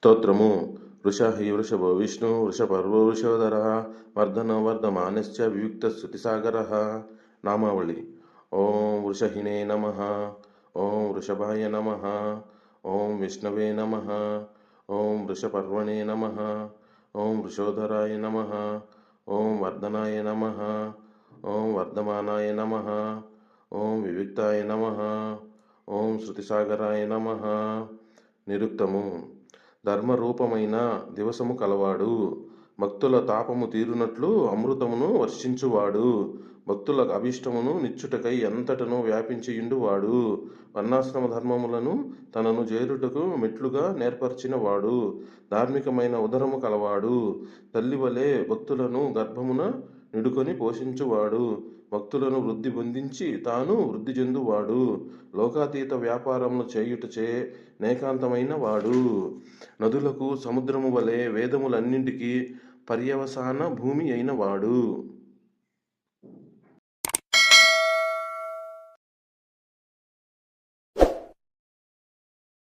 స్తోత్రము. వృష హి వృషభో విష్ణు వృషపర్వో వృషోదర వర్ధన వర్ధమానశ్చ వియుక్తశ్రుతిసాగర. నామావళి. ఓం వృషహినే నమ. ఓం వృషభాయ నమ. ఓం విష్ణవే నమ. ఓం వృషపర్వణే నమ. ఓం వృషోధరాయ నమ. ఓం వర్ధనాయ నమ. ఓం వర్ధమానాయ నమ. ఓం వివిక్తాయ నమ. ఓం శృతిసాగరాయ నమ. నిరుక్తము. ధర్మరూపమైన దివసము కలవాడు, భక్తుల తాపము తీరునట్లు అమృతమును వర్షించువాడు, భక్తుల అభిష్టమును నిచ్చుటకై ఎంతటను వ్యాపించియుండువాడు, వర్ణాశ్రమ ధర్మములను తనను చేరుటకు మెట్లుగా నేర్పర్చినవాడు, ధార్మికమైన ఉదరము కలవాడు, తల్లివలే భక్తులను గర్భమున నిడుకొని పోషించువాడు, భక్తులను వృద్ధి పొందించి తాను వృద్ధి చెందువాడు, లోకాతీత వ్యాపారములు చేయుటచే నేకాంతమైన వాడు, నదులకు సముద్రము వలె వేదములన్నింటికీ పర్యవసాన భూమి అయిన వాడు.